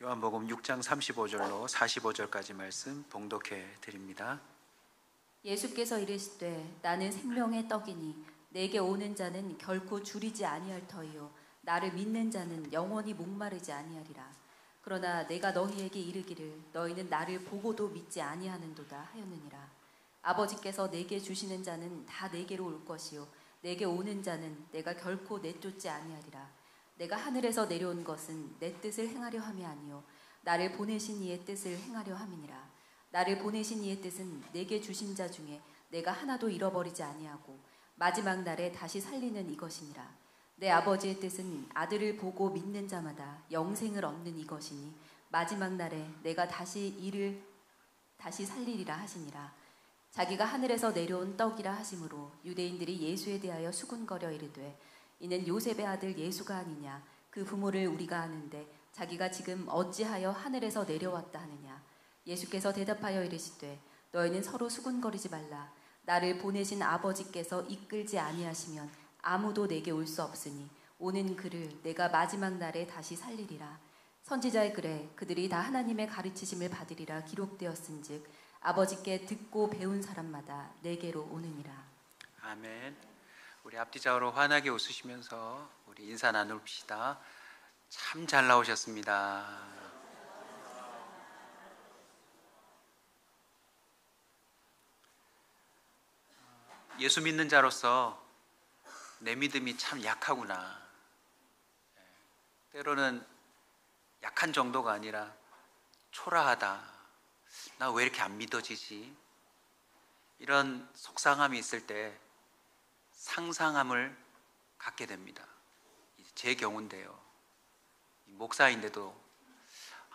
요한복음 6장 35절로 45절까지 말씀 봉독해 드립니다. 예수께서 이르시되 나는 생명의 떡이니 내게 오는 자는 결코 줄이지 아니할 터이요 나를 믿는 자는 영원히 목마르지 아니하리라. 그러나 내가 너희에게 이르기를 너희는 나를 보고도 믿지 아니하는도다 하였느니라. 아버지께서 내게 주시는 자는 다 내게로 올 것이요 내게 오는 자는 내가 결코 내쫓지 아니하리라. 내가 하늘에서 내려온 것은 내 뜻을 행하려 함이 아니요 나를 보내신 이의 뜻을 행하려 함이니라. 나를 보내신 이의 뜻은 내게 주신 자 중에 내가 하나도 잃어버리지 아니하고 마지막 날에 다시 살리는 이것이니라. 내 아버지의 뜻은 아들을 보고 믿는 자마다 영생을 얻는 이것이니 마지막 날에 내가 다시 살리리라 하시니라. 자기가 하늘에서 내려온 떡이라 하심으로 유대인들이 예수에 대하여 수군거려 이르되 이는 요셉의 아들 예수가 아니냐. 그 부모를 우리가 아는데 자기가 지금 어찌하여 하늘에서 내려왔다 하느냐. 예수께서 대답하여 이르시되 너희는 서로 수군거리지 말라. 나를 보내신 아버지께서 이끌지 아니하시면 아무도 내게 올 수 없으니 오는 그를 내가 마지막 날에 다시 살리리라. 선지자의 글에 그들이 다 하나님의 가르치심을 받으리라 기록되었은즉 아버지께 듣고 배운 사람마다 내게로 오느니라. 아멘. 우리 앞뒤 좌우로 환하게 웃으시면서 우리 인사 나눕시다. 참 잘 나오셨습니다. 예수 믿는 자로서 내 믿음이 참 약하구나. 때로는 약한 정도가 아니라 초라하다. 나 왜 이렇게 안 믿어지지? 이런 속상함이 있을 때 상상함을 갖게 됩니다. 제 경우인데요. 목사인데도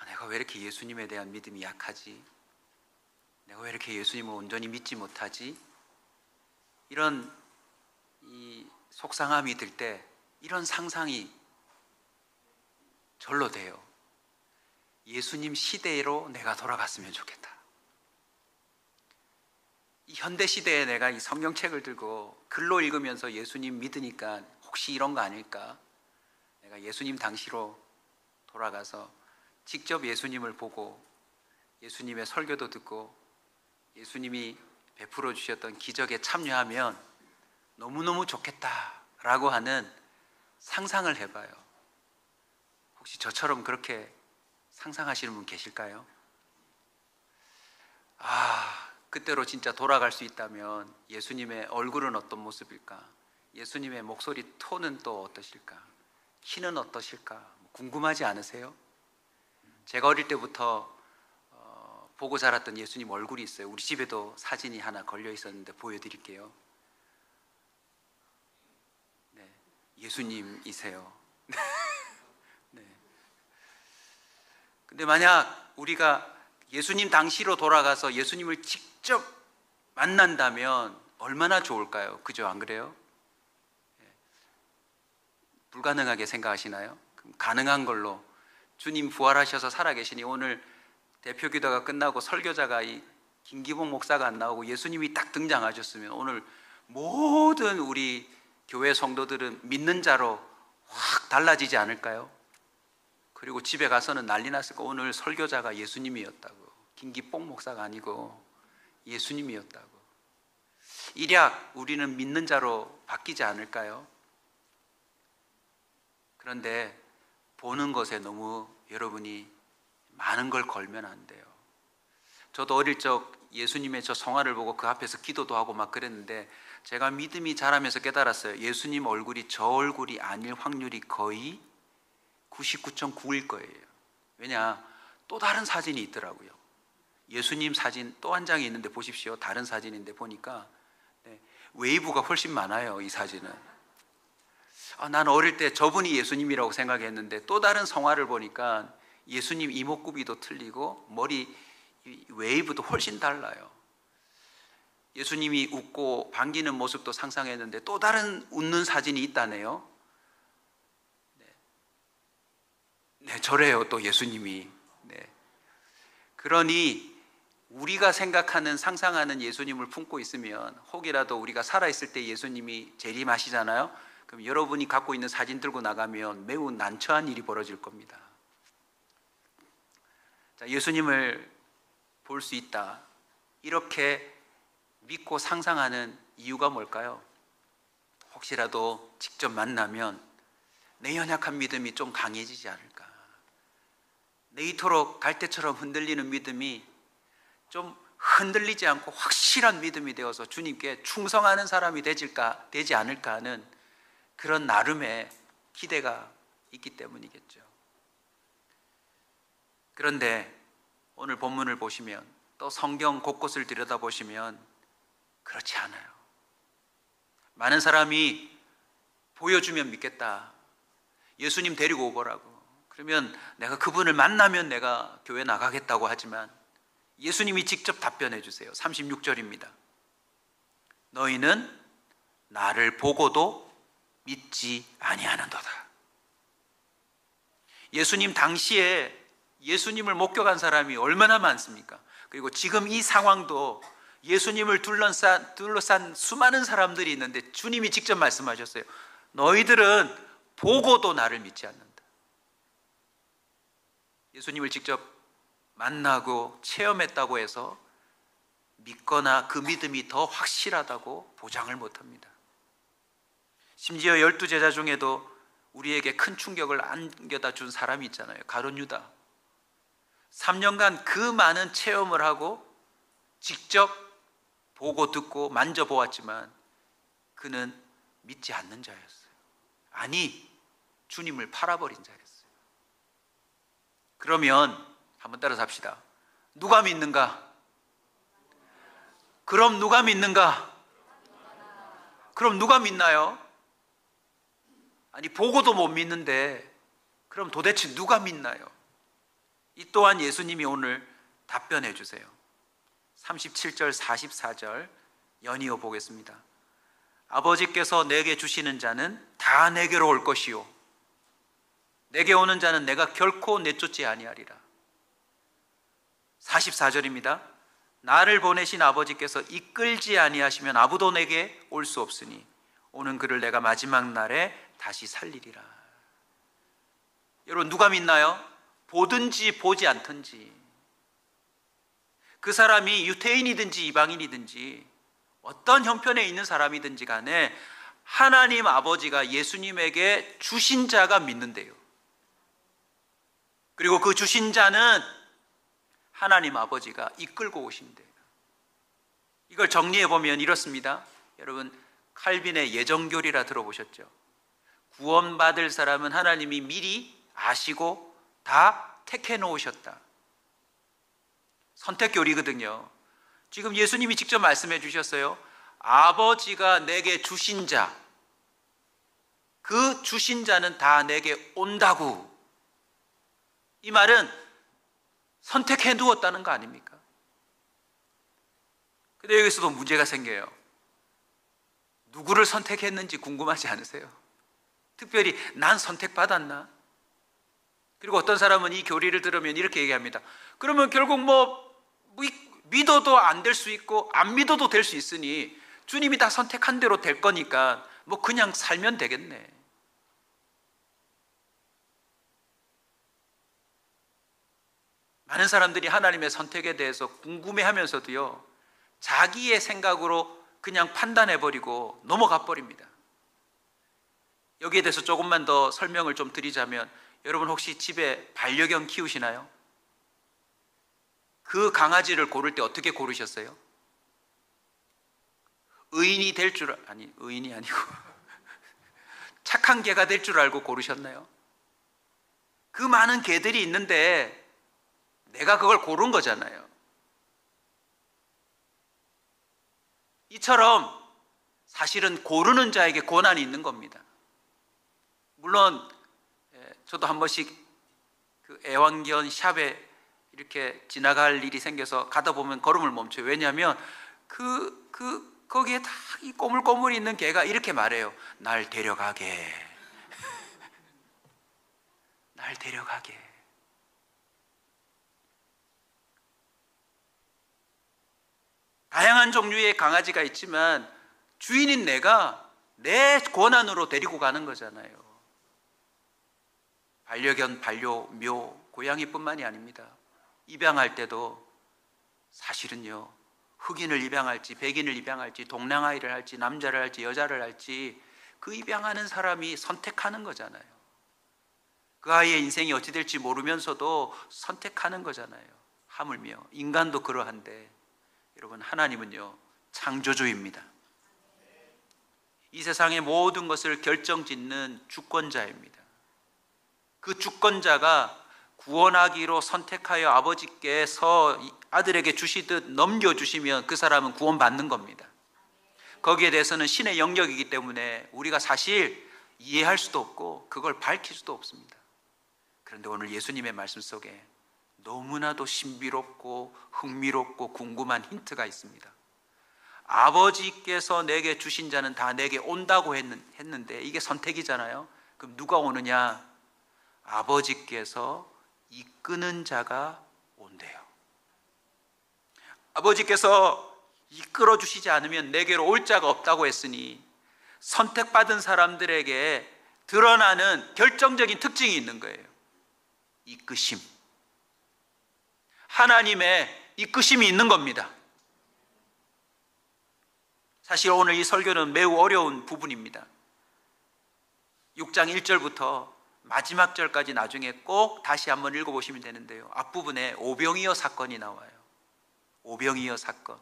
내가 왜 이렇게 예수님에 대한 믿음이 약하지? 내가 왜 이렇게 예수님을 온전히 믿지 못하지? 이런 이 속상함이 들 때 이런 상상이 절로 돼요. 예수님 시대로 내가 돌아갔으면 좋겠다. 이 현대 시대에 내가 이 성경책을 들고 글로 읽으면서 예수님 믿으니까 혹시 이런 거 아닐까? 내가 예수님 당시로 돌아가서 직접 예수님을 보고 예수님의 설교도 듣고 예수님이 베풀어 주셨던 기적에 참여하면 너무너무 좋겠다라고 하는 상상을 해봐요. 혹시 저처럼 그렇게 상상하시는 분 계실까요? 그때로 진짜 돌아갈 수 있다면 예수님의 얼굴은 어떤 모습일까? 예수님의 목소리 톤은 또 어떠실까? 키는 어떠실까? 궁금하지 않으세요? 제가 어릴 때부터 보고 자랐던 예수님 얼굴이 있어요. 우리 집에도 사진이 하나 걸려 있었는데 보여드릴게요. 네, 예수님이세요. 네. 근데 만약 우리가 예수님 당시로 돌아가서 예수님을 직접 만난다면 얼마나 좋을까요? 그죠? 안 그래요? 불가능하게 생각하시나요? 그럼 가능한 걸로 주님 부활하셔서 살아계시니 오늘 대표 기도가 끝나고 설교자가 이 김기봉 목사가 안 나오고 예수님이 딱 등장하셨으면 오늘 모든 우리 교회 성도들은 믿는 자로 확 달라지지 않을까요? 그리고 집에 가서는 난리 났을 거. 오늘 설교자가 예수님이었다고. 김기봉 목사가 아니고 예수님이었다고. 일약 우리는 믿는 자로 바뀌지 않을까요? 그런데 보는 것에 너무 여러분이 많은 걸 걸면 안 돼요. 저도 어릴 적 예수님의 저 성화를 보고 그 앞에서 기도도 하고 막 그랬는데 제가 믿음이 자라면서 깨달았어요. 예수님 얼굴이 저 얼굴이 아닐 확률이 거의 99.9일 거예요. 왜냐? 또 다른 사진이 있더라고요. 예수님 사진 또 한 장이 있는데 보십시오. 다른 사진인데 보니까 웨이브가 훨씬 많아요. 이 사진은. 난 어릴 때 저분이 예수님이라고 생각했는데 또 다른 성화를 보니까 예수님 이목구비도 틀리고 머리 웨이브도 훨씬 달라요. 예수님이 웃고 반기는 모습도 상상했는데 또 다른 웃는 사진이 있다네요. 네, 저래요. 또 예수님이. 네. 그러니 우리가 생각하는 상상하는 예수님을 품고 있으면 혹이라도 우리가 살아있을 때 예수님이 재림하시잖아요. 그럼 여러분이 갖고 있는 사진 들고 나가면 매우 난처한 일이 벌어질 겁니다. 자, 예수님을 볼 수 있다, 이렇게 믿고 상상하는 이유가 뭘까요? 혹시라도 직접 만나면 내 연약한 믿음이 좀 강해지지 않을까, 내 이토록 갈대처럼 흔들리는 믿음이 좀 흔들리지 않고 확실한 믿음이 되어서 주님께 충성하는 사람이 되지 않을까 하는 그런 나름의 기대가 있기 때문이겠죠. 그런데 오늘 본문을 보시면, 또 성경 곳곳을 들여다보시면 그렇지 않아요. 많은 사람이 보여주면 믿겠다, 예수님 데리고 오보라고, 그러면 내가 그분을 만나면 내가 교회 나가겠다고 하지만 예수님이 직접 답변해 주세요. 36절입니다. 너희는 나를 보고도 믿지 아니하는도다. 예수님 당시에 예수님을 목격한 사람이 얼마나 많습니까? 그리고 지금 이 상황도 예수님을 둘러싼 수많은 사람들이 있는데 주님이 직접 말씀하셨어요. 너희들은 보고도 나를 믿지 않는다. 예수님을 직접 만나고 체험했다고 해서 믿거나 그 믿음이 더 확실하다고 보장을 못합니다. 심지어 12제자 중에도 우리에게 큰 충격을 안겨다 준 사람이 있잖아요. 가룟 유다. 3년간 그 많은 체험을 하고 직접 보고 듣고 만져보았지만 그는 믿지 않는 자였어요. 아니, 주님을 팔아버린 자였어요. 그러면 한번 따라서 합시다. 누가 믿는가? 그럼 누가 믿는가? 그럼 누가 믿나요? 아니, 보고도 못 믿는데 그럼 도대체 누가 믿나요? 이 또한 예수님이 오늘 답변해 주세요. 37절 44절 연이어 보겠습니다. 아버지께서 내게 주시는 자는 다 내게로 올 것이요 내게 오는 자는 내가 결코 내쫓지 아니하리라. 44절입니다. 나를 보내신 아버지께서 이끌지 아니하시면 아무도 내게 올 수 없으니 오는 그를 내가 마지막 날에 다시 살리리라. 여러분, 누가 믿나요? 보든지 보지 않든지, 그 사람이 유태인이든지 이방인이든지 어떤 형편에 있는 사람이든지 간에 하나님 아버지가 예수님에게 주신 자가 믿는데요. 그리고 그 주신 자는 하나님 아버지가 이끌고 오신대요. 이걸 정리해 보면 이렇습니다. 여러분, 칼빈의 예정교리라 들어보셨죠? 구원받을 사람은 하나님이 미리 아시고 다 택해 놓으셨다. 선택교리거든요. 지금 예수님이 직접 말씀해 주셨어요. 아버지가 내게 주신 자, 그 주신 자는 다 내게 온다고. 이 말은 선택해 두었다는 거 아닙니까? 근데 여기서도 문제가 생겨요. 누구를 선택했는지 궁금하지 않으세요? 특별히 난 선택받았나? 그리고 어떤 사람은 이 교리를 들으면 이렇게 얘기합니다. 그러면 결국 믿어도 안 될 수 있고 안 믿어도 될 수 있으니 주님이 다 선택한 대로 될 거니까 그냥 살면 되겠네. 많은 사람들이 하나님의 선택에 대해서 궁금해하면서도요, 자기의 생각으로 그냥 판단해버리고 넘어가 버립니다. 여기에 대해서 조금만 더 설명을 좀 드리자면, 여러분 혹시 집에 반려견 키우시나요? 그 강아지를 고를 때 어떻게 고르셨어요? 의인이 아니고 착한 개가 될 줄 알고 고르셨나요? 그 많은 개들이 있는데 내가 그걸 고른 거잖아요. 이처럼 사실은 고르는 자에게 고난이 있는 겁니다. 물론 저도 한 번씩 그 애완견 샵에 이렇게 지나갈 일이 생겨서 가다 보면 걸음을 멈춰요. 왜냐하면 거기에 다 이 꼬물꼬물 있는 개가 이렇게 말해요. 날 데려가게. 날 데려가게. 다양한 종류의 강아지가 있지만 주인인 내가 내 권한으로 데리고 가는 거잖아요. 반려견, 반려묘, 고양이뿐만이 아닙니다. 입양할 때도 사실은요, 흑인을 입양할지 백인을 입양할지 동양아이를 할지 남자를 할지 여자를 할지 그 입양하는 사람이 선택하는 거잖아요. 그 아이의 인생이 어찌 될지 모르면서도 선택하는 거잖아요. 하물며 인간도 그러한데 여러분, 하나님은요 창조주입니다. 이 세상의 모든 것을 결정짓는 주권자입니다. 그 주권자가 구원하기로 선택하여 아버지께서 아들에게 주시듯 넘겨주시면 그 사람은 구원받는 겁니다. 거기에 대해서는 신의 영역이기 때문에 우리가 사실 이해할 수도 없고 그걸 밝힐 수도 없습니다. 그런데 오늘 예수님의 말씀 속에 너무나도 신비롭고 흥미롭고 궁금한 힌트가 있습니다. 아버지께서 내게 주신 자는 다 내게 온다고 했는데 이게 선택이잖아요. 그럼 누가 오느냐? 아버지께서 이끄는 자가 온대요. 아버지께서 이끌어 주시지 않으면 내게로 올 자가 없다고 했으니 선택받은 사람들에게 드러나는 결정적인 특징이 있는 거예요. 이끄심. 하나님의 이끄심이 있는 겁니다. 사실 오늘 이 설교는 매우 어려운 부분입니다. 6장 1절부터 마지막 절까지 나중에 꼭 다시 한번 읽어보시면 되는데요, 앞부분에 오병이어 사건이 나와요. 오병이어 사건.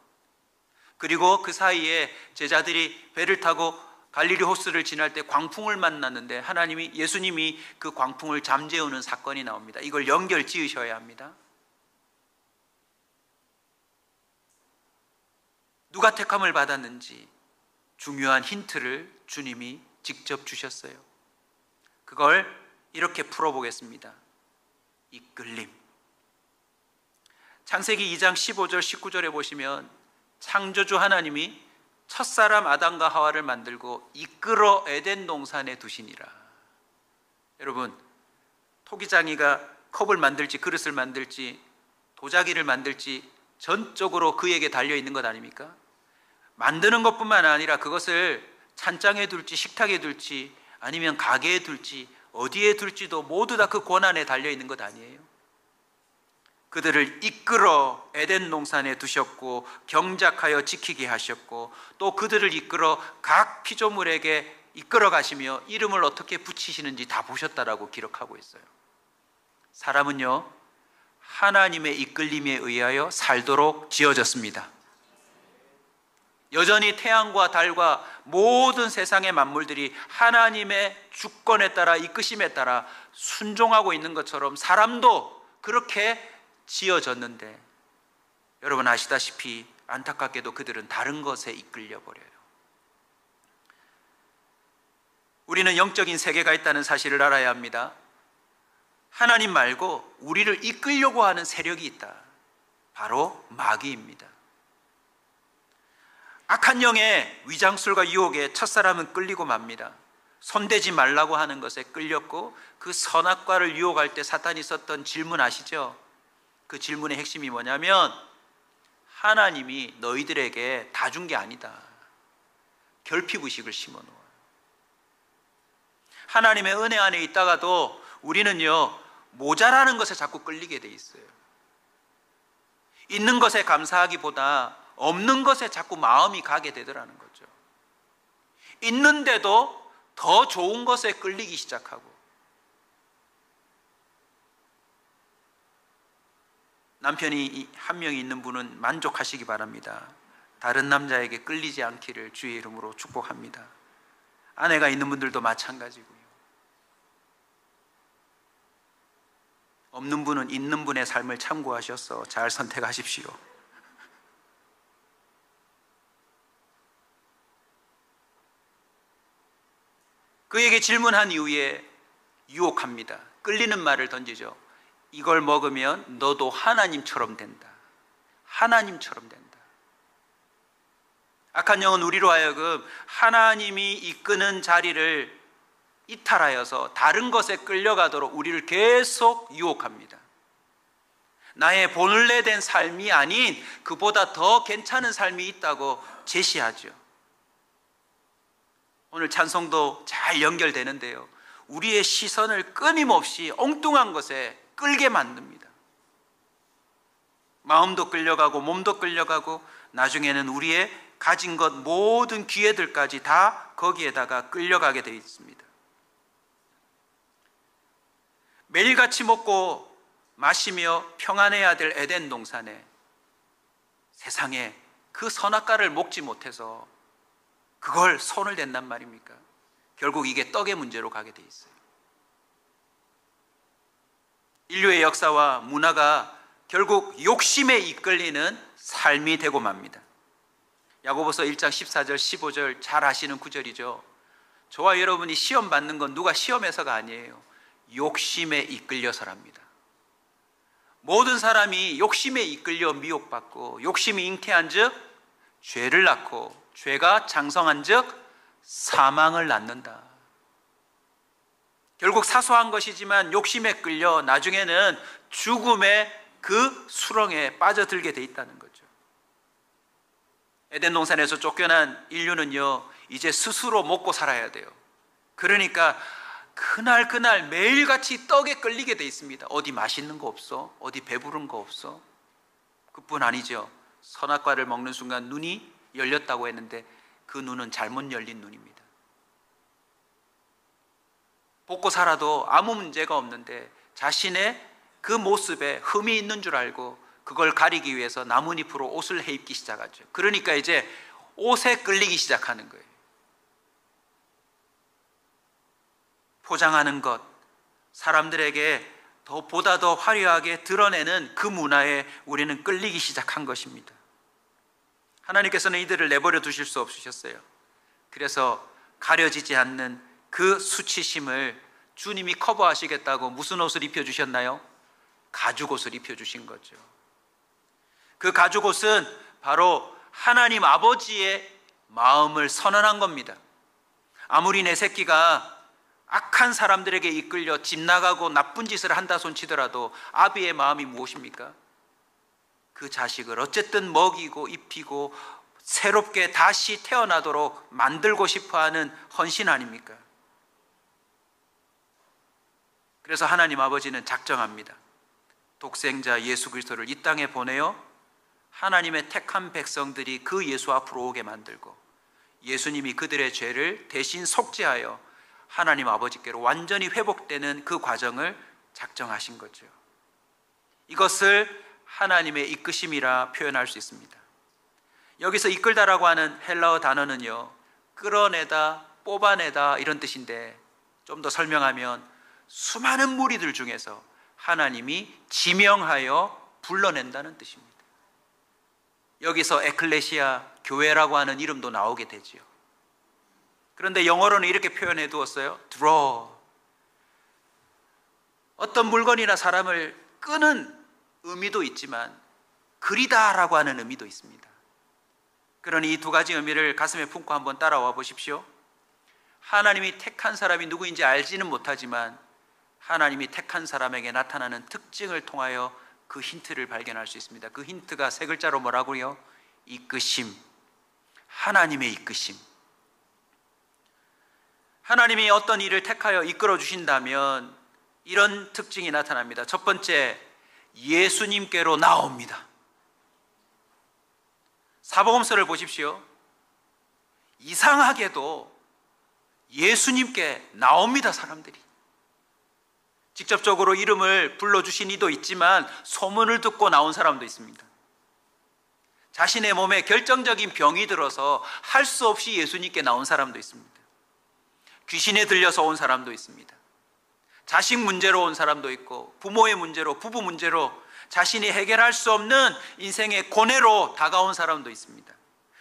그리고 그 사이에 제자들이 배를 타고 갈릴리 호수를 지날 때 광풍을 만났는데 예수님이 그 광풍을 잠재우는 사건이 나옵니다. 이걸 연결 지으셔야 합니다. 누가 택함을 받았는지 중요한 힌트를 주님이 직접 주셨어요. 그걸 이렇게 풀어보겠습니다. 이끌림. 창세기 2장 15절 19절에 보시면 창조주 하나님이 첫사람 아담과 하와를 만들고 이끌어 에덴 동산에 두시니라. 여러분, 토기장이가 컵을 만들지 그릇을 만들지 도자기를 만들지 전적으로 그에게 달려있는 것 아닙니까? 만드는 것뿐만 아니라 그것을 찬장에 둘지 식탁에 둘지 아니면 가게에 둘지 어디에 둘지도 모두 다 그 권한에 달려있는 것 아니에요? 그들을 이끌어 에덴 동산에 두셨고 경작하여 지키게 하셨고 또 그들을 이끌어 각 피조물에게 이끌어 가시며 이름을 어떻게 붙이시는지 다 보셨다라고 기록하고 있어요. 사람은요, 하나님의 이끌림에 의하여 살도록 지어졌습니다. 여전히 태양과 달과 모든 세상의 만물들이 하나님의 주권에 따라 이끄심에 따라 순종하고 있는 것처럼 사람도 그렇게 지어졌는데 여러분 아시다시피 안타깝게도 그들은 다른 것에 이끌려 버려요. 우리는 영적인 세계가 있다는 사실을 알아야 합니다. 하나님 말고 우리를 이끌려고 하는 세력이 있다. 바로 마귀입니다. 악한 영의 위장술과 유혹에 첫사람은 끌리고 맙니다. 손대지 말라고 하는 것에 끌렸고 그 선악과를 유혹할 때 사탄이 썼던 질문 아시죠? 그 질문의 핵심이 뭐냐면 하나님이 너희들에게 다 준 게 아니다. 결핍의식을 심어놓아요. 하나님의 은혜 안에 있다가도 우리는요 모자라는 것에 자꾸 끌리게 돼 있어요. 있는 것에 감사하기보다 없는 것에 자꾸 마음이 가게 되더라는 거죠. 있는데도 더 좋은 것에 끌리기 시작하고 남편이 한 명이 있는 분은 만족하시기 바랍니다. 다른 남자에게 끌리지 않기를 주의 이름으로 축복합니다. 아내가 있는 분들도 마찬가지고요. 없는 분은 있는 분의 삶을 참고하셔서 잘 선택하십시오. 그에게 질문한 이후에 유혹합니다. 끌리는 말을 던지죠. 이걸 먹으면 너도 하나님처럼 된다. 하나님처럼 된다. 악한 영은 우리로 하여금 하나님이 이끄는 자리를 이탈하여서 다른 것에 끌려가도록 우리를 계속 유혹합니다. 나의 본래된 삶이 아닌 그보다 더 괜찮은 삶이 있다고 제시하죠. 오늘 찬송도 잘 연결되는데요, 우리의 시선을 끊임없이 엉뚱한 것에 끌게 만듭니다. 마음도 끌려가고 몸도 끌려가고 나중에는 우리의 가진 것 모든 기회들까지 다 거기에다가 끌려가게 되어 있습니다. 매일같이 먹고 마시며 평안해야 될 에덴 동산에 세상에 그 선악과를 먹지 못해서 그걸 손을 댄단 말입니까? 결국 이게 떡의 문제로 가게 돼 있어요. 인류의 역사와 문화가 결국 욕심에 이끌리는 삶이 되고 맙니다. 야고보서 1장 14절 15절 잘 아시는 구절이죠. 저와 여러분이 시험 받는 건 누가 시험해서가 아니에요. 욕심에 이끌려서랍니다. 모든 사람이 욕심에 이끌려 미혹받고 욕심이 잉태한 즉 죄를 낳고 죄가 장성한 즉 사망을 낳는다. 결국 사소한 것이지만 욕심에 끌려 나중에는 죽음의 그 수렁에 빠져들게 돼 있다는 거죠. 에덴 동산에서 쫓겨난 인류는요, 이제 스스로 먹고 살아야 돼요. 그러니까 그날 매일같이 떡에 끌리게 돼 있습니다. 어디 맛있는 거 없어? 어디 배부른 거 없어? 그뿐 아니죠. 선악과를 먹는 순간 눈이 열렸다고 했는데 그 눈은 잘못 열린 눈입니다. 먹고 살아도 아무 문제가 없는데 자신의 그 모습에 흠이 있는 줄 알고 그걸 가리기 위해서 나뭇잎으로 옷을 해입기 시작하죠. 그러니까 이제 옷에 끌리기 시작하는 거예요. 포장하는 것, 사람들에게 보다 더 화려하게 드러내는 그 문화에 우리는 끌리기 시작한 것입니다. 하나님께서는 이들을 내버려 두실 수 없으셨어요. 그래서 가려지지 않는 그 수치심을 주님이 커버하시겠다고 무슨 옷을 입혀주셨나요? 가죽옷을 입혀주신 거죠. 그 가죽옷은 바로 하나님 아버지의 마음을 선언한 겁니다. 아무리 내 새끼가 악한 사람들에게 이끌려 집 나가고 나쁜 짓을 한다 손치더라도 아비의 마음이 무엇입니까? 그 자식을 어쨌든 먹이고 입히고 새롭게 다시 태어나도록 만들고 싶어하는 헌신 아닙니까? 그래서 하나님 아버지는 작정합니다. 독생자 예수 그리스도를 이 땅에 보내어 하나님의 택한 백성들이 그 예수 앞으로 오게 만들고 예수님이 그들의 죄를 대신 속죄하여 하나님 아버지께로 완전히 회복되는 그 과정을 작정하신 거죠. 이것을 하나님의 이끄심이라 표현할 수 있습니다. 여기서 이끌다라고 하는 헬라어 단어는요, 끌어내다, 뽑아내다 이런 뜻인데 좀 더 설명하면 수많은 무리들 중에서 하나님이 지명하여 불러낸다는 뜻입니다. 여기서 에클레시아, 교회라고 하는 이름도 나오게 되지요. 그런데 영어로는 이렇게 표현해 두었어요. draw. 어떤 물건이나 사람을 끄는 의미도 있지만 그리다라고 하는 의미도 있습니다. 그러니 이 두 가지 의미를 가슴에 품고 한번 따라와 보십시오. 하나님이 택한 사람이 누구인지 알지는 못하지만 하나님이 택한 사람에게 나타나는 특징을 통하여 그 힌트를 발견할 수 있습니다. 그 힌트가 세 글자로 뭐라고요? 이끄심. 하나님의 이끄심. 하나님이 어떤 일을 택하여 이끌어 주신다면 이런 특징이 나타납니다. 첫 번째, 예수님께로 나옵니다. 사복음서를 보십시오. 이상하게도 예수님께 나옵니다, 사람들이. 직접적으로 이름을 불러주신 이도 있지만 소문을 듣고 나온 사람도 있습니다. 자신의 몸에 결정적인 병이 들어서 할 수 없이 예수님께 나온 사람도 있습니다. 귀신에 들려서 온 사람도 있습니다. 자식 문제로 온 사람도 있고 부모의 문제로, 부부 문제로 자신이 해결할 수 없는 인생의 고뇌로 다가온 사람도 있습니다.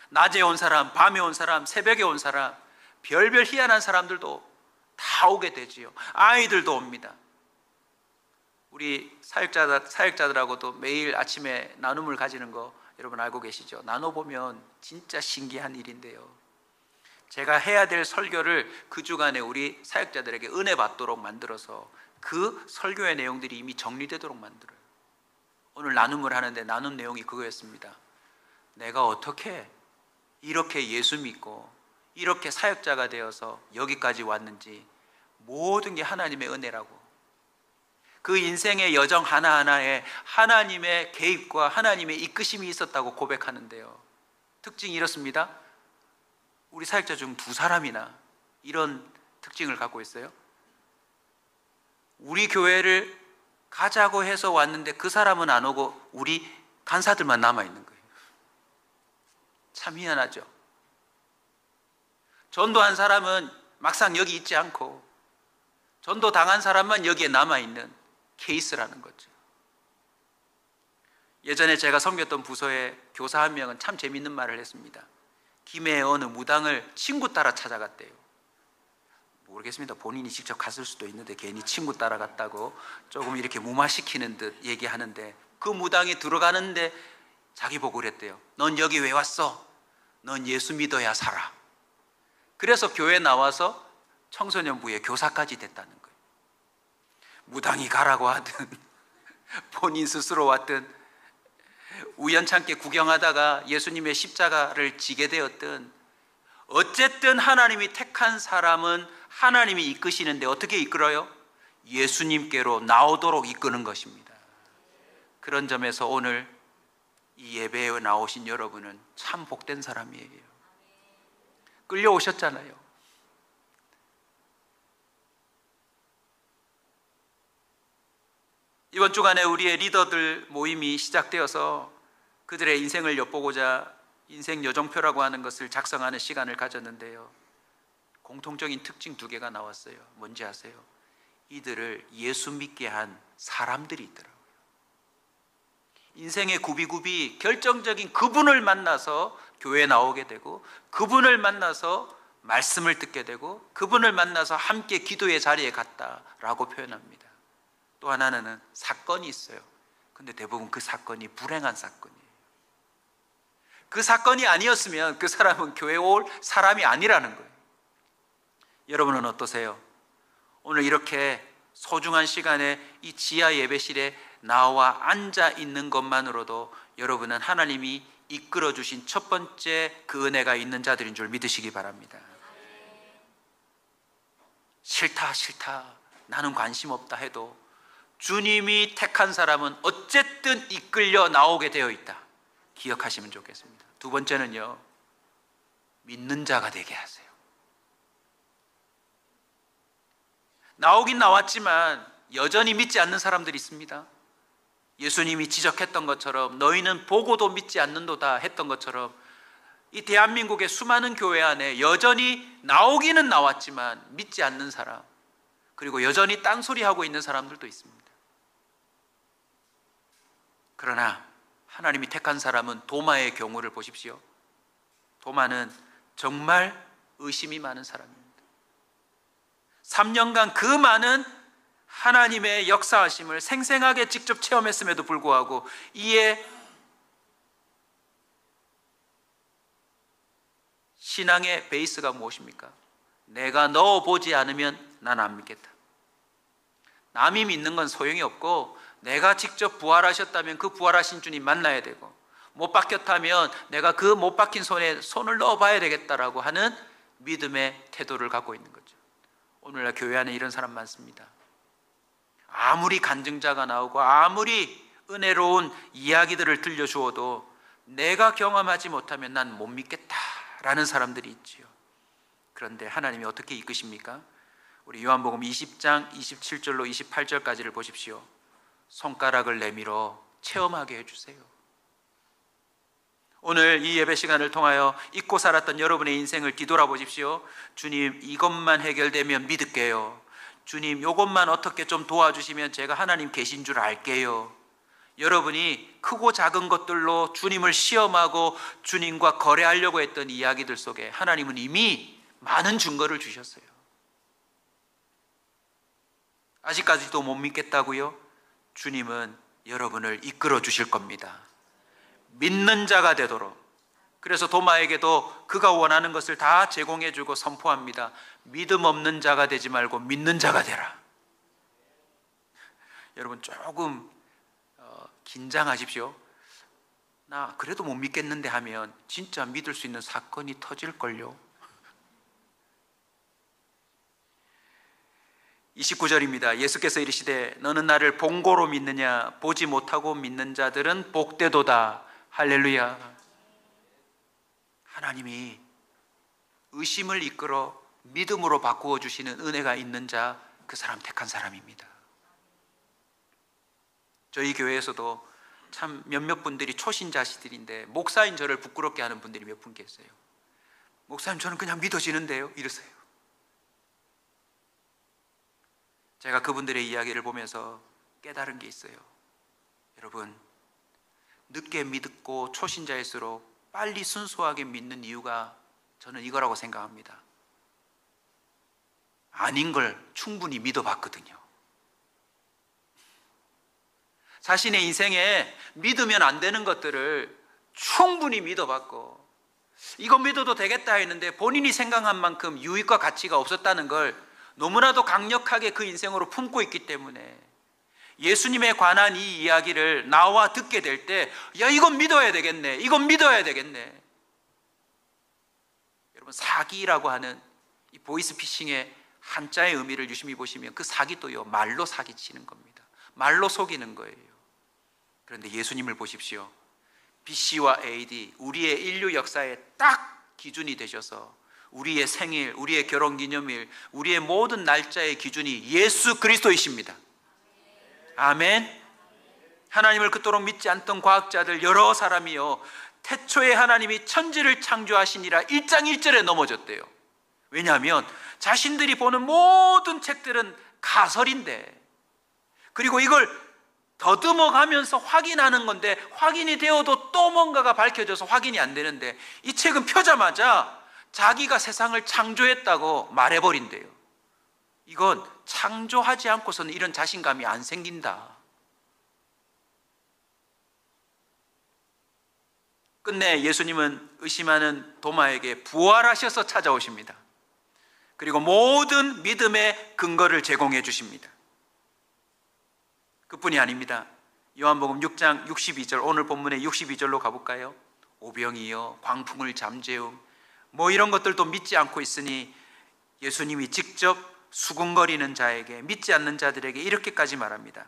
낮에 온 사람, 밤에 온 사람, 새벽에 온 사람, 별별 희한한 사람들도 다 오게 되지요. 아이들도 옵니다. 우리 사역자들하고도 매일 아침에 나눔을 가지는 거 여러분 알고 계시죠? 나눠보면 진짜 신기한 일인데요. 제가 해야 될 설교를 그 주간에 우리 사역자들에게 은혜 받도록 만들어서 그 설교의 내용들이 이미 정리되도록 만들어요. 오늘 나눔을 하는데 나눔 내용이 그거였습니다. 내가 어떻게 이렇게 예수 믿고 이렇게 사역자가 되어서 여기까지 왔는지 모든 게 하나님의 은혜라고. 그 인생의 여정 하나하나에 하나님의 개입과 하나님의 이끄심이 있었다고 고백하는데요. 특징이 이렇습니다. 우리 사역자 중 2사람이나 이런 특징을 갖고 있어요. 우리 교회를 가자고 해서 왔는데 그 사람은 안 오고 우리 간사들만 남아있는 거예요. 참 희한하죠. 전도한 사람은 막상 여기 있지 않고 전도 당한 사람만 여기에 남아있는 케이스라는 거죠. 예전에 제가 섬겼던 부서에 교사 한 명은 참 재밌는 말을 했습니다. 김해의 어느 무당을 친구 따라 찾아갔대요. 모르겠습니다. 본인이 직접 갔을 수도 있는데 괜히 친구 따라갔다고 조금 이렇게 무마시키는 듯 얘기하는데, 그 무당이 들어가는데 자기 보고 그랬대요. 넌 여기 왜 왔어? 넌 예수 믿어야 살아. 그래서 교회 나와서 청소년부의 교사까지 됐다는 거예요. 무당이 가라고 하든 본인 스스로 왔든 우연찮게 구경하다가 예수님의 십자가를 지게 되었든, 어쨌든 하나님이 택한 사람은 하나님이 이끄시는데 어떻게 이끌어요? 예수님께로 나오도록 이끄는 것입니다. 그런 점에서 오늘 이 예배에 나오신 여러분은 참 복된 사람이에요. 끌려오셨잖아요. 이번 주간에 우리의 리더들 모임이 시작되어서 그들의 인생을 엿보고자 인생 여정표라고 하는 것을 작성하는 시간을 가졌는데요. 공통적인 특징 2개가 나왔어요. 뭔지 아세요? 이들을 예수 믿게 한 사람들이 있더라고요. 인생의 굽이굽이 결정적인 그분을 만나서 교회에 나오게 되고, 그분을 만나서 말씀을 듣게 되고, 그분을 만나서 함께 기도의 자리에 갔다라고 표현합니다. 또 하나는 사건이 있어요. 근데 대부분 그 사건이 불행한 사건이에요. 그 사건이 아니었으면 그 사람은 교회에 올 사람이 아니라는 거예요. 여러분은 어떠세요? 오늘 이렇게 소중한 시간에 이 지하 예배실에 나와 앉아 있는 것만으로도 여러분은 하나님이 이끌어 주신 첫 번째 그 은혜가 있는 자들인 줄 믿으시기 바랍니다. 싫다 나는 관심 없다 해도 주님이 택한 사람은 어쨌든 이끌려 나오게 되어 있다. 기억하시면 좋겠습니다. 2번째는요, 믿는 자가 되게 하세요. 나오긴 나왔지만 여전히 믿지 않는 사람들이 있습니다. 예수님이 지적했던 것처럼 너희는 보고도 믿지 않는도다 했던 것처럼 이 대한민국의 수많은 교회 안에 여전히 나오기는 나왔지만 믿지 않는 사람, 그리고 여전히 딴소리하고 있는 사람들도 있습니다. 그러나 하나님이 택한 사람은 도마의 경우를 보십시오. 도마는 정말 의심이 많은 사람입니다. 3년간 그 많은 하나님의 역사하심을 생생하게 직접 체험했음에도 불구하고 이에 신앙의 베이스가 무엇입니까? 내가 넣어보지 않으면 난 안 믿겠다. 남이 믿는 건 소용이 없고 내가 직접 부활하셨다면 그 부활하신 주님 만나야 되고, 못 박혔다면 내가 그 못 박힌 손에 손을 넣어봐야 되겠다라고 하는 믿음의 태도를 갖고 있는 거죠. 오늘날 교회 안에 이런 사람 많습니다. 아무리 간증자가 나오고 아무리 은혜로운 이야기들을 들려주어도 내가 경험하지 못하면 난 못 믿겠다라는 사람들이 있지요. 그런데 하나님이 어떻게 이끄십니까? 우리 요한복음 20장 27절로 28절까지를 보십시오. 손가락을 내밀어 체험하게 해주세요. 오늘 이 예배 시간을 통하여 잊고 살았던 여러분의 인생을 뒤돌아보십시오. 주님, 이것만 해결되면 믿을게요. 주님, 이것만 어떻게 좀 도와주시면 제가 하나님 계신 줄 알게요. 여러분이 크고 작은 것들로 주님을 시험하고 주님과 거래하려고 했던 이야기들 속에 하나님은 이미 많은 증거를 주셨어요. 아직까지도 못 믿겠다고요? 주님은 여러분을 이끌어 주실 겁니다. 믿는 자가 되도록. 그래서 도마에게도 그가 원하는 것을 다 제공해 주고 선포합니다. 믿음 없는 자가 되지 말고 믿는 자가 되라. 여러분 조금 긴장하십시오. 나 그래도 못 믿겠는데 하면 진짜 믿을 수 있는 사건이 터질걸요. 29절입니다. 예수께서 이르시되 너는 나를 본고로 믿느냐? 보지 못하고 믿는 자들은 복되도다. 할렐루야. 하나님이 의심을 이끌어 믿음으로 바꾸어 주시는 은혜가 있는 자, 그 사람 택한 사람입니다. 저희 교회에서도 참 몇몇 분들이 초신자시들인데 목사인 저를 부끄럽게 하는 분들이 몇 분 계세요. 목사님, 저는 그냥 믿어지는데요, 이러세요. 제가 그분들의 이야기를 보면서 깨달은 게 있어요. 여러분, 늦게 믿고 초신자일수록 빨리 순수하게 믿는 이유가 저는 이거라고 생각합니다. 아닌 걸 충분히 믿어봤거든요. 자신의 인생에 믿으면 안 되는 것들을 충분히 믿어봤고, 이거 믿어도 되겠다 했는데 본인이 생각한 만큼 유익과 가치가 없었다는 걸 너무나도 강력하게 그 인생으로 품고 있기 때문에 예수님에 관한 이 이야기를 나와 듣게 될 때, 야, 이건 믿어야 되겠네, 이건 믿어야 되겠네. 여러분, 사기라고 하는 이 보이스피싱의 한자의 의미를 유심히 보시면 그 사기도요, 말로 사기치는 겁니다. 말로 속이는 거예요. 그런데 예수님을 보십시오. BC와 AD, 우리의 인류 역사에 딱 기준이 되셔서 우리의 생일, 우리의 결혼기념일, 우리의 모든 날짜의 기준이 예수 그리스도이십니다. 아멘. 하나님을 그토록 믿지 않던 과학자들 여러 사람이요, 태초에 하나님이 천지를 창조하시니라 1장 1절에 넘어졌대요. 왜냐하면 자신들이 보는 모든 책들은 가설인데, 그리고 이걸 더듬어 가면서 확인하는 건데, 확인이 되어도 또 뭔가가 밝혀져서 확인이 안 되는데, 이 책은 펴자마자 자기가 세상을 창조했다고 말해버린대요. 이건 창조하지 않고서는 이런 자신감이 안 생긴다. 끝내 예수님은 의심하는 도마에게 부활하셔서 찾아오십니다. 그리고 모든 믿음의 근거를 제공해 주십니다. 그뿐이 아닙니다. 요한복음 6장 62절, 오늘 본문의 62절로 가볼까요? 오병이여 광풍을 잠재움, 뭐 이런 것들도 믿지 않고 있으니 예수님이 직접 수군거리는 자에게, 믿지 않는 자들에게 이렇게까지 말합니다.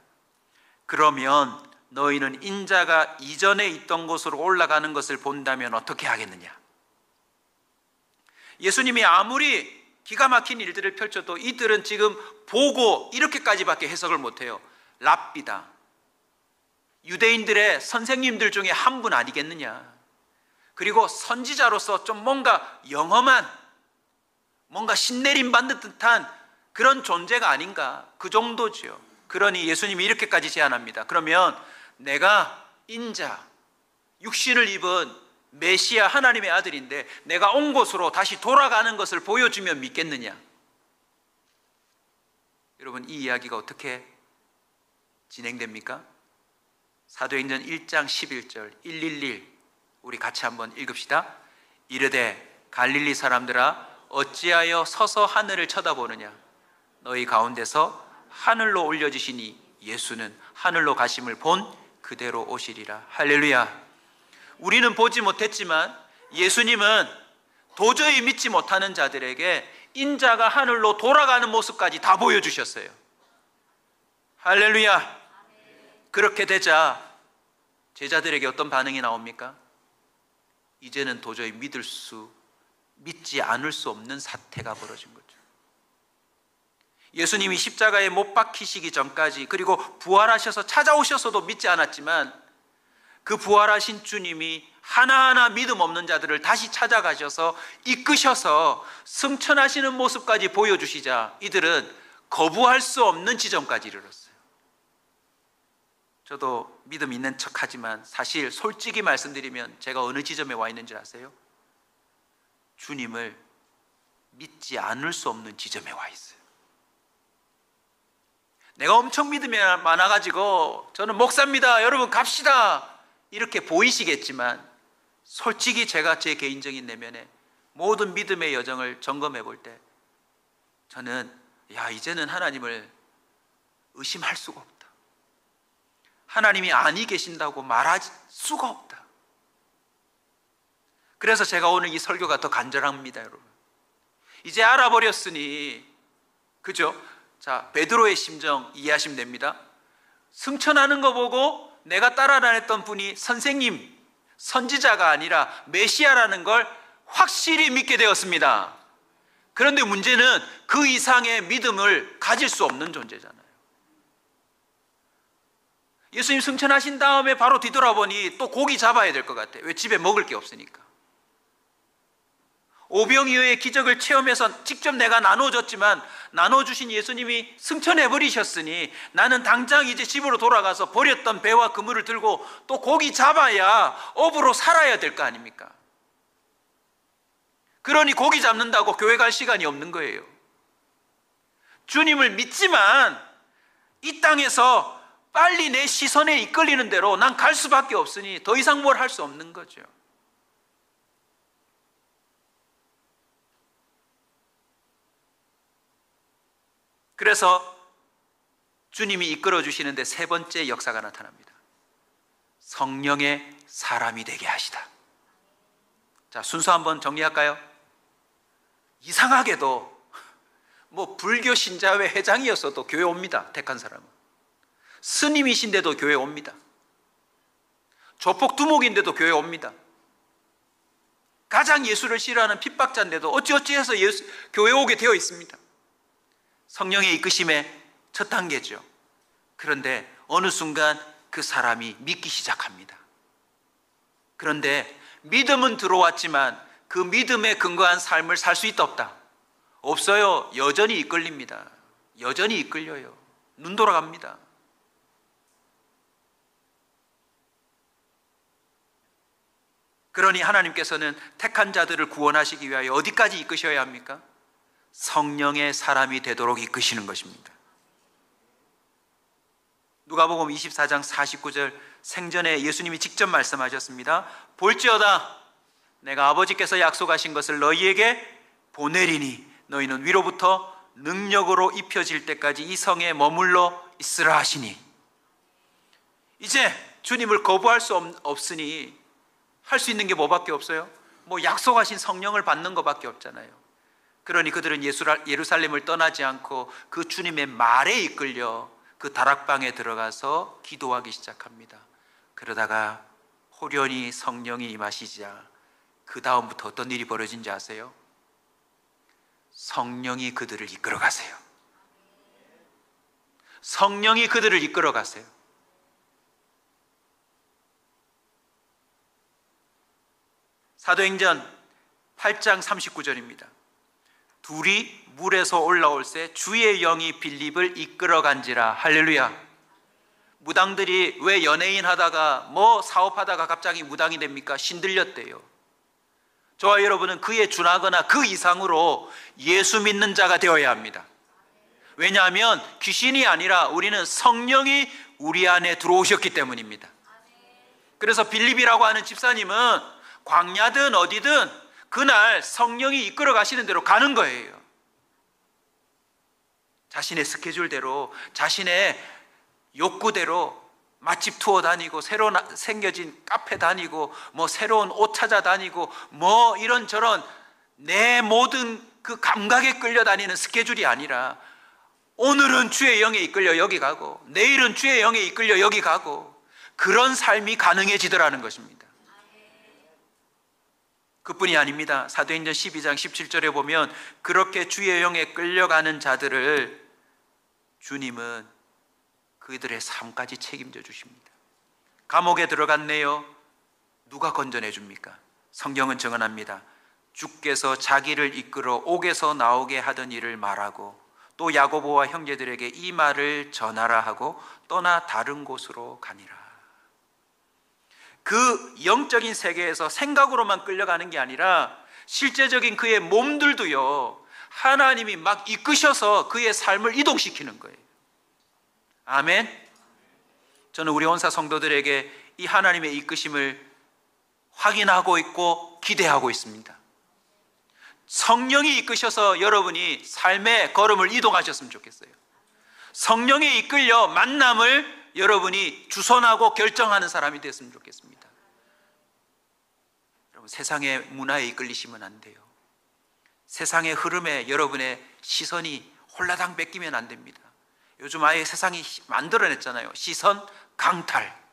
그러면 너희는 인자가 이전에 있던 곳으로 올라가는 것을 본다면 어떻게 하겠느냐? 예수님이 아무리 기가 막힌 일들을 펼쳐도 이들은 지금 보고 이렇게까지밖에 해석을 못해요. 랍비다, 유대인들의 선생님들 중에 한 분 아니겠느냐? 그리고 선지자로서 좀 뭔가 영험한, 뭔가 신내림 받는 듯한 그런 존재가 아닌가, 그 정도죠. 그러니 예수님이 이렇게까지 제안합니다. 그러면 내가 인자, 육신을 입은 메시아 하나님의 아들인데 내가 온 곳으로 다시 돌아가는 것을 보여주면 믿겠느냐? 여러분, 이 이야기가 어떻게 진행됩니까? 사도행전 1장 11절 111, 우리 같이 한번 읽읍시다. 이르되 갈릴리 사람들아 어찌하여 서서 하늘을 쳐다보느냐? 너희 가운데서 하늘로 올려지시니 예수는 하늘로 가심을 본 그대로 오시리라. 할렐루야. 우리는 보지 못했지만 예수님은 도저히 믿지 못하는 자들에게 인자가 하늘로 돌아가는 모습까지 다 보여주셨어요. 할렐루야. 그렇게 되자 제자들에게 어떤 반응이 나옵니까? 이제는 도저히 믿지 않을 수 없는 사태가 벌어진 거죠. 예수님이 십자가에 못 박히시기 전까지, 그리고 부활하셔서 찾아오셔서도 믿지 않았지만, 그 부활하신 주님이 하나하나 믿음 없는 자들을 다시 찾아가셔서 이끄셔서 승천하시는 모습까지 보여주시자 이들은 거부할 수 없는 지점까지 이르렀어요. 저도 믿음 있는 척하지만 사실 솔직히 말씀드리면 제가 어느 지점에 와 있는 줄 아세요? 주님을 믿지 않을 수 없는 지점에 와 있어요. 내가 엄청 믿음이 많아가지고 저는 목사입니다, 여러분 갑시다, 이렇게 보이시겠지만 솔직히 제가 제 개인적인 내면에 모든 믿음의 여정을 점검해 볼 때 저는 이제는 하나님을 의심할 수가 없다. 하나님이 아니 계신다고 말할 수가 없다. 그래서 제가 오늘 이 설교가 더 간절합니다, 여러분. 이제 알아버렸으니, 그죠? 자, 베드로의 심정 이해하시면 됩니다. 승천하는 거 보고 내가 따라 다녔던 분이 선생님, 선지자가 아니라 메시아라는 걸 확실히 믿게 되었습니다. 그런데 문제는 그 이상의 믿음을 가질 수 없는 존재잖아요. 예수님 승천하신 다음에 바로 뒤돌아보니 또 고기 잡아야 될 것 같아요. 왜? 집에 먹을 게 없으니까. 오병이어의 기적을 체험해서 직접 내가 나눠줬지만 나눠주신 예수님이 승천해버리셨으니 나는 당장 이제 집으로 돌아가서 버렸던 배와 그물을 들고 또 고기 잡아야 업으로 살아야 될 거 아닙니까? 그러니 고기 잡는다고 교회 갈 시간이 없는 거예요. 주님을 믿지만 이 땅에서 빨리 내 시선에 이끌리는 대로 난 갈 수밖에 없으니 더 이상 뭘 할 수 없는 거죠. 그래서 주님이 이끌어 주시는데 세 번째 역사가 나타납니다. 성령의 사람이 되게 하시다. 자, 순서 한번 정리할까요? 이상하게도 뭐 불교 신자회 회장이었어도 교회 옵니다. 택한 사람은. 스님이신데도 교회 옵니다. 조폭 두목인데도 교회 옵니다. 가장 예수를 싫어하는 핍박자인데도 어찌어찌해서 교회 오게 되어 있습니다. 성령의 이끄심의 첫 단계죠. 그런데 어느 순간 그 사람이 믿기 시작합니다. 그런데 믿음은 들어왔지만 그 믿음에 근거한 삶을 살 수 있다 없다? 없어요. 여전히 이끌립니다. 여전히 이끌려요. 눈 돌아갑니다. 그러니 하나님께서는 택한 자들을 구원하시기 위하여 어디까지 이끄셔야 합니까? 성령의 사람이 되도록 이끄시는 것입니다. 누가복음 24장 49절 생전에 예수님이 직접 말씀하셨습니다. 볼지어다 내가 아버지께서 약속하신 것을 너희에게 보내리니 너희는 위로부터 능력으로 입혀질 때까지 이 성에 머물러 있으라 하시니. 이제 주님을 거부할 수 없으니 할 수 있는 게 뭐밖에 없어요? 뭐 약속하신 성령을 받는 것밖에 없잖아요. 그러니 그들은 예루살렘을 떠나지 않고 그 주님의 말에 이끌려 그 다락방에 들어가서 기도하기 시작합니다. 그러다가 호련히 성령이 임하시자 그 다음부터 어떤 일이 벌어진지 아세요? 성령이 그들을 이끌어 가세요. 성령이 그들을 이끌어 가세요. 사도행전 8장 39절입니다. 둘이 물에서 올라올새 주의 영이 빌립을 이끌어 간지라. 할렐루야. 무당들이 왜 연예인 하다가 뭐 사업하다가 갑자기 무당이 됩니까? 신들렸대요. 저와 여러분은 그에 준하거나 그 이상으로 예수 믿는 자가 되어야 합니다. 왜냐하면 귀신이 아니라 우리는 성령이 우리 안에 들어오셨기 때문입니다. 그래서 빌립이라고 하는 집사님은 광야든 어디든 그날 성령이 이끌어 가시는 대로 가는 거예요. 자신의 스케줄대로, 자신의 욕구대로 맛집 투어 다니고 새로 생겨진 카페 다니고 뭐 새로운 옷 찾아 다니고 뭐 이런저런 내 모든 그 감각에 끌려다니는 스케줄이 아니라 오늘은 주의 영에 이끌려 여기 가고 내일은 주의 영에 이끌려 여기 가고 그런 삶이 가능해지더라는 것입니다. 그뿐이 아닙니다. 사도행전 12장 17절에 보면 그렇게 주의 영에 끌려가는 자들을 주님은 그들의 삶까지 책임져 주십니다. 감옥에 들어갔네요. 누가 건져내 줍니까? 성경은 증언합니다. 주께서 자기를 이끌어 옥에서 나오게 하던 일을 말하고 또 야고보와 형제들에게 이 말을 전하라 하고 떠나 다른 곳으로 가니라. 그 영적인 세계에서 생각으로만 끌려가는 게 아니라 실제적인 그의 몸들도요, 하나님이 막 이끄셔서 그의 삶을 이동시키는 거예요. 아멘. 저는 우리 온사 성도들에게 이 하나님의 이끄심을 확인하고 있고 기대하고 있습니다. 성령이 이끄셔서 여러분이 삶의 걸음을 이동하셨으면 좋겠어요. 성령에 이끌려 만남을 여러분이 주선하고 결정하는 사람이 됐으면 좋겠습니다. 여러분, 세상의 문화에 이끌리시면 안 돼요. 세상의 흐름에 여러분의 시선이 홀라당 뺏기면 안 됩니다. 요즘 아예 세상이 만들어냈잖아요. 시선 강탈.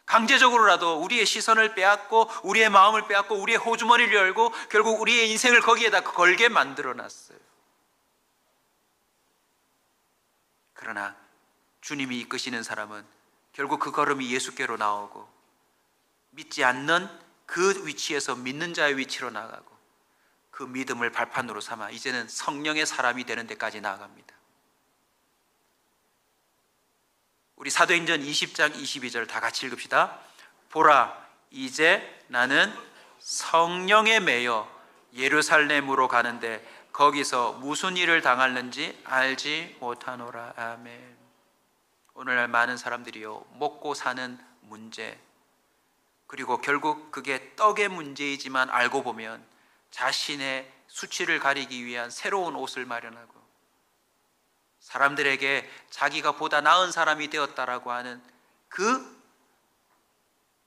강제적으로라도 우리의 시선을 빼앗고 우리의 마음을 빼앗고 우리의 호주머니를 열고 결국 우리의 인생을 거기에다 걸게 만들어놨어요. 그러나 주님이 이끄시는 사람은 결국 그 걸음이 예수께로 나오고 믿지 않는 그 위치에서 믿는 자의 위치로 나가고 그 믿음을 발판으로 삼아 이제는 성령의 사람이 되는 데까지 나아갑니다. 우리 사도행전 20장 22절 다 같이 읽읍시다. 보라, 이제 나는 성령에 매여 예루살렘으로 가는데 거기서 무슨 일을 당하는지 알지 못하노라. 아멘. 오늘날 많은 사람들이요, 먹고 사는 문제, 그리고 결국 그게 떡의 문제이지만 알고 보면 자신의 수치를 가리기 위한 새로운 옷을 마련하고 사람들에게 자기가 보다 나은 사람이 되었다라고 하는 그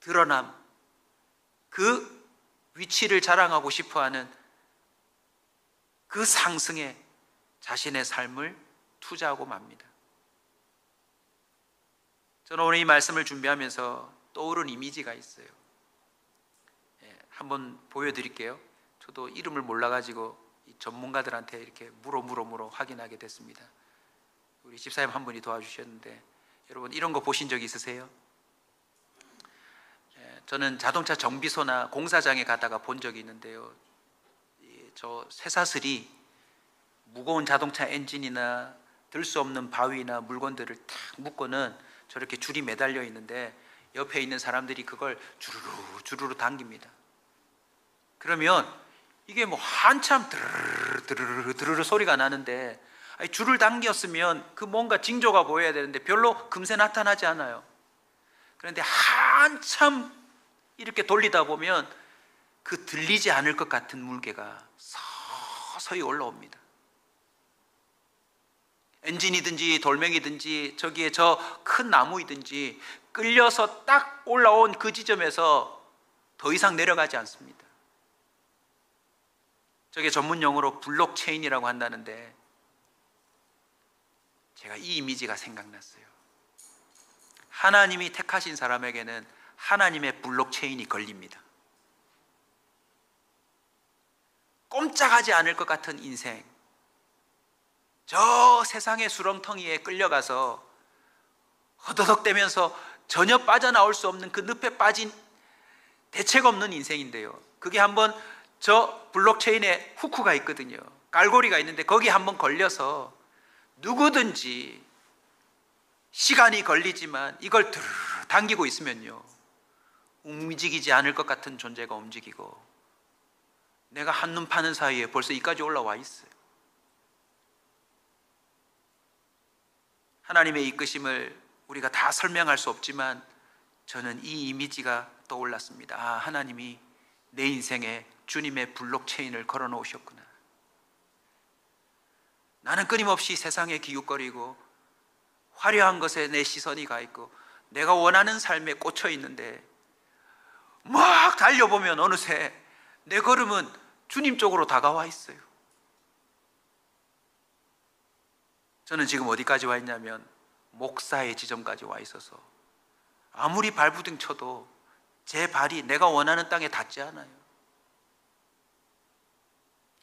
드러남, 그 위치를 자랑하고 싶어하는 그 상승에 자신의 삶을 투자하고 맙니다. 저는 오늘 이 말씀을 준비하면서 떠오른 이미지가 있어요. 한번 보여드릴게요. 저도 이름을 몰라가지고 이 전문가들한테 이렇게 물어 확인하게 됐습니다. 우리 집사님 한 분이 도와주셨는데, 여러분 이런 거 보신 적 있으세요? 저는 자동차 정비소나 공사장에 가다가 본 적이 있는데요, 저 쇠사슬이 무거운 자동차 엔진이나 들 수 없는 바위나 물건들을 탁 묶고는 저렇게 줄이 매달려 있는데 옆에 있는 사람들이 그걸 주르르 당깁니다. 그러면 이게 뭐 한참 드르르 소리가 나는데, 아니 줄을 당겼으면 그 뭔가 징조가 보여야 되는데 별로 금세 나타나지 않아요. 그런데 한참 이렇게 돌리다 보면 그 들리지 않을 것 같은 물개가 서서히 올라옵니다. 엔진이든지 돌멩이든지 저기에 저 큰 나무이든지 끌려서 딱 올라온 그 지점에서 더 이상 내려가지 않습니다. 저게 전문 용어로 블록체인이라고 한다는데, 제가 이 이미지가 생각났어요. 하나님이 택하신 사람에게는 하나님의 블록체인이 걸립니다. 꼼짝하지 않을 것 같은 인생, 저 세상의 수렁텅이에 끌려가서 허더덕대면서 전혀 빠져나올 수 없는 그 늪에 빠진 대책 없는 인생인데요, 그게 한번 저 블록체인에 후크가 있거든요. 깔고리가 있는데 거기 한번 걸려서 누구든지 시간이 걸리지만 이걸 드르르 당기고 있으면요, 움직이지 않을 것 같은 존재가 움직이고 내가 한눈 파는 사이에 벌써 이까지 올라와 있어요. 하나님의 이끄심을 우리가 다 설명할 수 없지만 저는 이 이미지가 떠올랐습니다. 아, 하나님이 내 인생에 주님의 블록체인을 걸어 놓으셨구나. 나는 끊임없이 세상에 기웃거리고 화려한 것에 내 시선이 가 있고 내가 원하는 삶에 꽂혀 있는데 막 달려보면 어느새 내 걸음은 주님 쪽으로 다가와 있어요. 저는 지금 어디까지 와 있냐면 목사의 지점까지 와 있어서 아무리 발부둥 쳐도 제 발이 내가 원하는 땅에 닿지 않아요.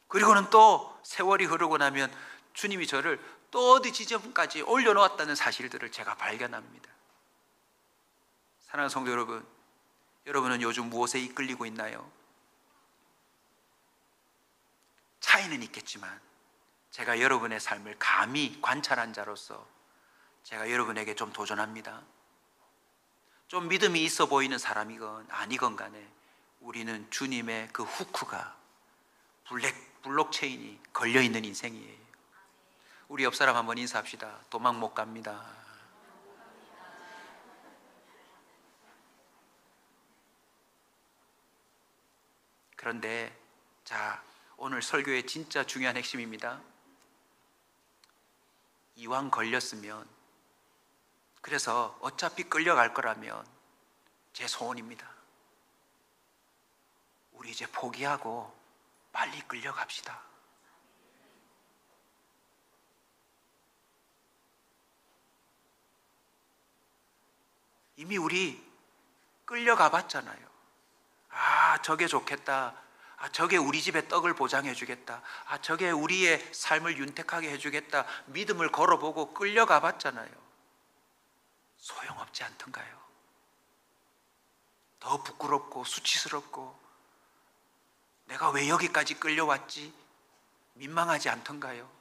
그리고는 또 세월이 흐르고 나면 주님이 저를 또 어디 지점까지 올려놓았다는 사실들을 제가 발견합니다. 사랑하는 성도 여러분, 여러분은 요즘 무엇에 이끌리고 있나요? 차이는 있겠지만 제가 여러분의 삶을 감히 관찰한 자로서 제가 여러분에게 좀 도전합니다. 좀 믿음이 있어 보이는 사람이건 아니건 간에 우리는 주님의 그 후크가 블록체인이 걸려있는 인생이에요. 우리 옆 사람 한번 인사합시다. 도망 못 갑니다. 그런데 자, 오늘 설교의 진짜 중요한 핵심입니다. 이왕 걸렸으면, 그래서 어차피 끌려갈 거라면 제 소원입니다. 우리 이제 포기하고 빨리 끌려갑시다. 이미 우리 끌려가 봤잖아요. 아, 저게 좋겠다. 아, 저게 우리 집의 떡을 보장해 주겠다. 아, 저게 우리의 삶을 윤택하게 해주겠다. 믿음을 걸어보고 끌려가 봤잖아요. 소용없지 않던가요? 더 부끄럽고 수치스럽고 내가 왜 여기까지 끌려왔지? 민망하지 않던가요?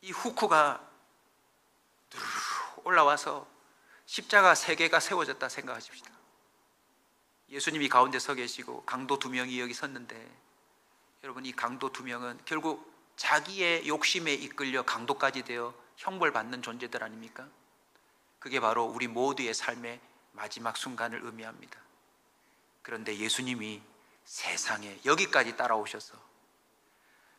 이 후쿠가 올라와서 십자가 3개가 세워졌다 생각하십시다. 예수님이 가운데 서 계시고 강도 2명이 여기 섰는데, 여러분, 이 강도 2명은 결국 자기의 욕심에 이끌려 강도까지 되어 형벌받는 존재들 아닙니까? 그게 바로 우리 모두의 삶의 마지막 순간을 의미합니다. 그런데 예수님이 세상에 여기까지 따라오셔서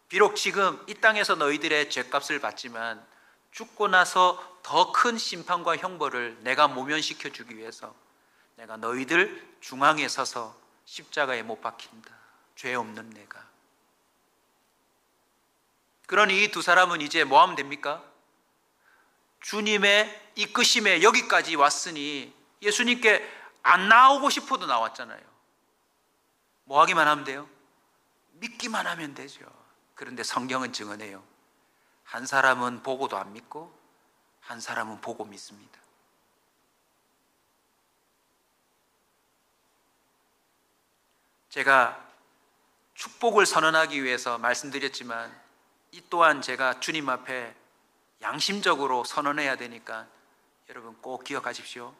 비록 지금 이 땅에서 너희들의 죄값을 받지만 죽고 나서 더 큰 심판과 형벌을 내가 모면시켜 주기 위해서 내가 너희들 중앙에 서서 십자가에 못 박힌다. 죄 없는 내가. 그러니 이 두 사람은 이제 뭐 하면 됩니까? 주님의 이끄심에 여기까지 왔으니 예수님께 안 나오고 싶어도 나왔잖아요. 뭐 하기만 하면 돼요? 믿기만 하면 되죠. 그런데 성경은 증언해요. 한 사람은 보고도 안 믿고 한 사람은 보고 믿습니다. 제가 축복을 선언하기 위해서 말씀드렸지만 이 또한 제가 주님 앞에 양심적으로 선언해야 되니까 여러분 꼭 기억하십시오.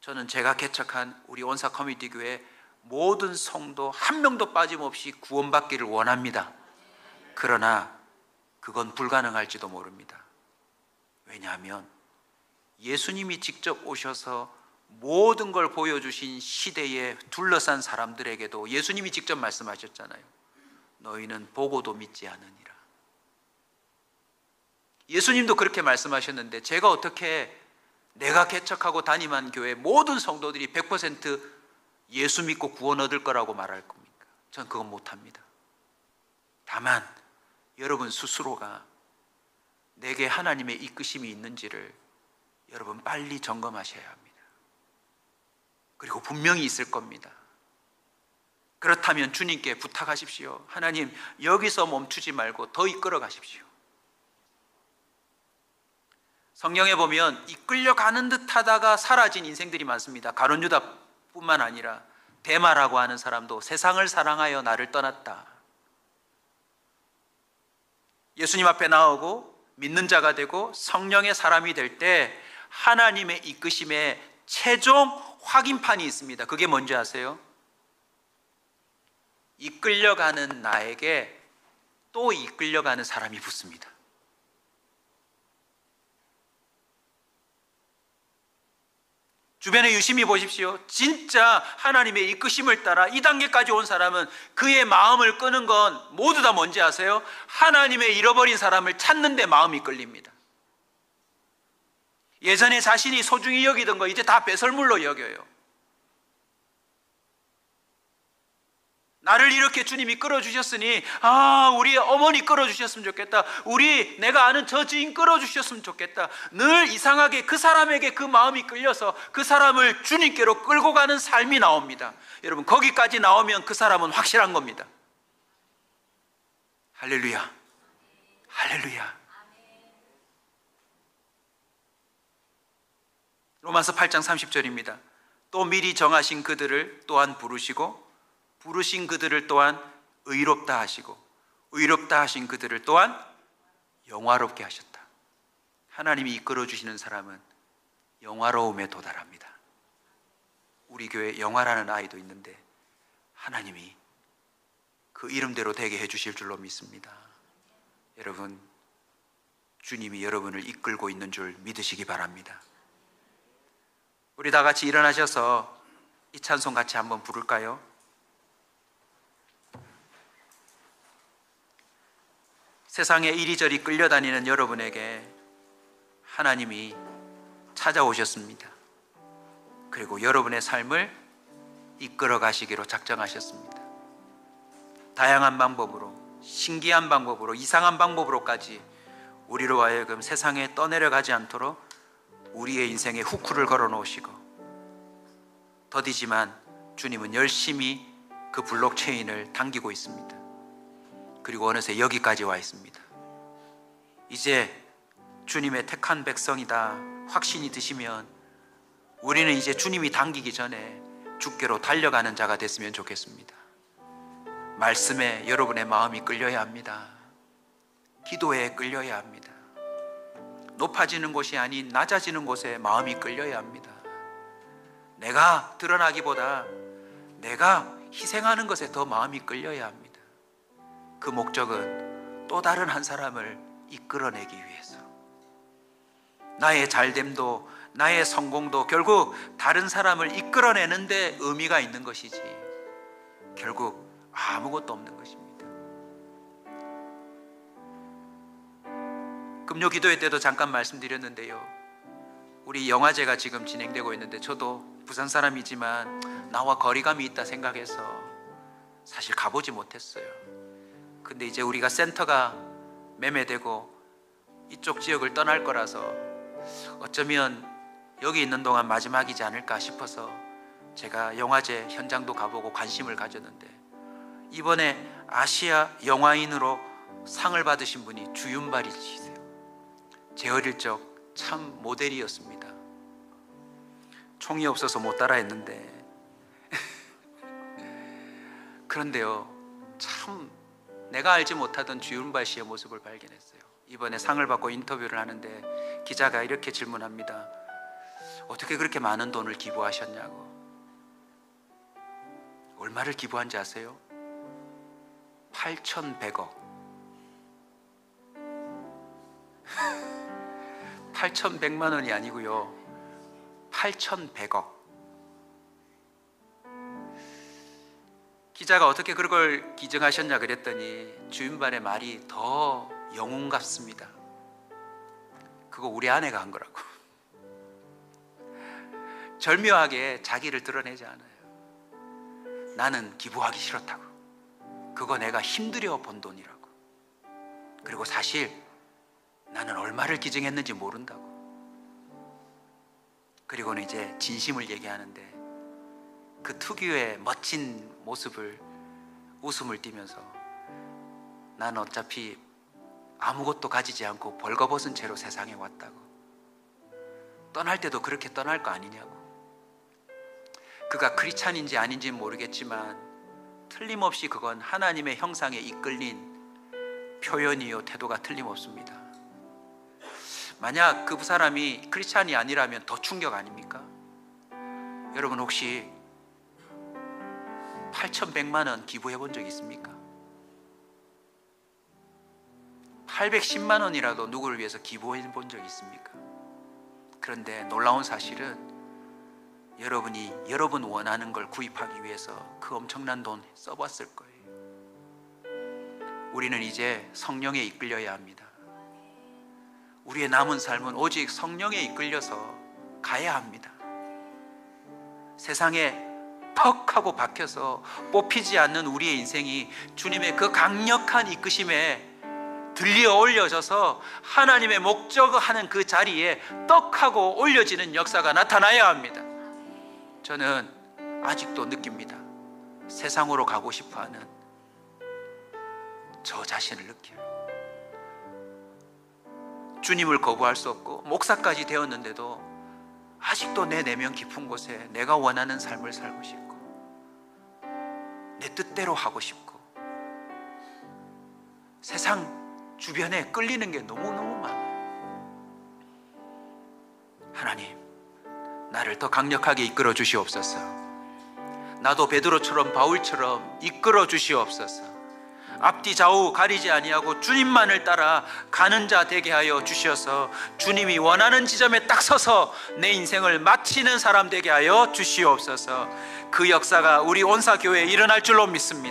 저는 제가 개척한 우리 온사 커뮤니티 교회 모든 성도 한 명도 빠짐없이 구원받기를 원합니다. 그러나 그건 불가능할지도 모릅니다. 왜냐하면 예수님이 직접 오셔서 모든 걸 보여주신 시대에 둘러싼 사람들에게도 예수님이 직접 말씀하셨잖아요. 너희는 보고도 믿지 않으니라. 예수님도 그렇게 말씀하셨는데 제가 어떻게 내가 개척하고 담임한 교회 모든 성도들이 100% 예수 믿고 구원 얻을 거라고 말할 겁니까? 전 그건 못합니다. 다만 여러분 스스로가 내게 하나님의 이끄심이 있는지를 여러분 빨리 점검하셔야 합니다. 그리고 분명히 있을 겁니다. 그렇다면 주님께 부탁하십시오. 하나님, 여기서 멈추지 말고 더 이끌어 가십시오. 성경에 보면 이끌려가는 듯 하다가 사라진 인생들이 많습니다. 가룟 유다뿐만 아니라 데마라고 하는 사람도 세상을 사랑하여 나를 떠났다. 예수님 앞에 나오고 믿는 자가 되고 성령의 사람이 될 때 하나님의 이끄심에 최종 확인판이 있습니다. 그게 뭔지 아세요? 이끌려가는 나에게 또 이끌려가는 사람이 붙습니다. 주변에 유심히 보십시오. 진짜 하나님의 이끄심을 따라 이 단계까지 온 사람은 그의 마음을 끄는 건 모두 다 뭔지 아세요? 하나님의 잃어버린 사람을 찾는 데 마음이 끌립니다. 예전에 자신이 소중히 여기던 거 이제 다 배설물로 여겨요. 나를 이렇게 주님이 끌어주셨으니 우리 어머니 끌어주셨으면 좋겠다. 내가 아는 저 지인 끌어주셨으면 좋겠다. 늘 이상하게 그 사람에게 그 마음이 끌려서 그 사람을 주님께로 끌고 가는 삶이 나옵니다. 여러분 거기까지 나오면 그 사람은 확실한 겁니다. 할렐루야, 할렐루야. 로마서 8장 30절입니다. 또 미리 정하신 그들을 또한 부르시고 부르신 그들을 또한 의롭다 하시고 의롭다 하신 그들을 또한 영화롭게 하셨다. 하나님이 이끌어 주시는 사람은 영화로움에 도달합니다. 우리 교회 영화라는 아이도 있는데 하나님이 그 이름대로 되게 해주실 줄로 믿습니다. 여러분, 주님이 여러분을 이끌고 있는 줄 믿으시기 바랍니다. 우리 다 같이 일어나셔서 이 찬송 같이 한번 부를까요? 세상에 이리저리 끌려다니는 여러분에게 하나님이 찾아오셨습니다. 그리고 여러분의 삶을 이끌어 가시기로 작정하셨습니다. 다양한 방법으로, 신기한 방법으로, 이상한 방법으로까지 우리로 하여금 세상에 떠내려가지 않도록 우리의 인생에 후크를 걸어 놓으시고, 더디지만 주님은 열심히 그 블록체인을 당기고 있습니다. 그리고 어느새 여기까지 와 있습니다. 이제 주님의 택한 백성이다 확신이 드시면 우리는 이제 주님이 당기기 전에 주께로 달려가는 자가 됐으면 좋겠습니다. 말씀에 여러분의 마음이 끌려야 합니다. 기도에 끌려야 합니다. 높아지는 곳이 아닌 낮아지는 곳에 마음이 끌려야 합니다. 내가 드러나기보다 내가 희생하는 것에 더 마음이 끌려야 합니다. 그 목적은 또 다른 한 사람을 이끌어내기 위해서. 나의 잘됨도 나의 성공도 결국 다른 사람을 이끌어내는 데 의미가 있는 것이지 결국 아무것도 없는 것입니다. 금요 기도회 때도 잠깐 말씀드렸는데요, 우리 영화제가 지금 진행되고 있는데 저도 부산 사람이지만 나와 거리감이 있다 생각해서 사실 가보지 못했어요. 근데 이제 우리가 센터가 매매되고 이쪽 지역을 떠날 거라서 어쩌면 여기 있는 동안 마지막이지 않을까 싶어서 제가 영화제 현장도 가보고 관심을 가졌는데, 이번에 아시아 영화인으로 상을 받으신 분이 주윤발이시세요. 제 어릴 적 참 모델이었습니다. 총이 없어서 못 따라 했는데 그런데요, 참 내가 알지 못하던 주윤발 씨의 모습을 발견했어요. 이번에 상을 받고 인터뷰를 하는데 기자가 이렇게 질문합니다. 어떻게 그렇게 많은 돈을 기부하셨냐고. 얼마를 기부한지 아세요? 8,100억. 8,100만 원이 아니고요, 8,100억. 기자가 어떻게 그걸 기증하셨냐 그랬더니 주윤발의 말이 더 영웅 같습니다. 그거 우리 아내가 한 거라고. 절묘하게 자기를 드러내지 않아요. 나는 기부하기 싫었다고. 그거 내가 힘들여 번 돈이라고. 그리고 사실 나는 얼마를 기증했는지 모른다고. 그리고는 이제 진심을 얘기하는데 그 특유의 멋진 모습을, 웃음을 띠면서 난 어차피 아무것도 가지지 않고 벌거벗은 채로 세상에 왔다고. 떠날 때도 그렇게 떠날 거 아니냐고. 그가 크리스찬인지 아닌지 모르겠지만 틀림없이 그건 하나님의 형상에 이끌린 표현이요 태도가 틀림없습니다. 만약 그 사람이 크리스찬이 아니라면 더 충격 아닙니까? 여러분 혹시 8,100만 원 기부해 본 적 있습니까? 810만 원이라도 누구를 위해서 기부해 본 적 있습니까? 그런데 놀라운 사실은 여러분이 여러분 원하는 걸 구입하기 위해서 그 엄청난 돈 써봤을 거예요. 우리는 이제 성령에 이끌려야 합니다. 우리의 남은 삶은 오직 성령에 이끌려서 가야 합니다. 세상에 퍽 하고 박혀서 뽑히지 않는 우리의 인생이 주님의 그 강력한 이끄심에 들려 올려져서 하나님의 목적하는 그 자리에 떡하고 올려지는 역사가 나타나야 합니다. 저는 아직도 느낍니다. 세상으로 가고 싶어하는 저 자신을 느껴요. 주님을 거부할 수 없고 목사까지 되었는데도 아직도 내 내면 깊은 곳에 내가 원하는 삶을 살고 싶고 내 뜻대로 하고 싶고 세상 주변에 끌리는 게 너무너무 많아요. 하나님, 나를 더 강력하게 이끌어 주시옵소서. 나도 베드로처럼 바울처럼 이끌어 주시옵소서. 앞뒤 좌우 가리지 아니하고 주님만을 따라 가는 자 되게 하여 주셔서 주님이 원하는 지점에 딱 서서 내 인생을 마치는 사람 되게 하여 주시옵소서. 그 역사가 우리 온사교회에 일어날 줄로 믿습니다.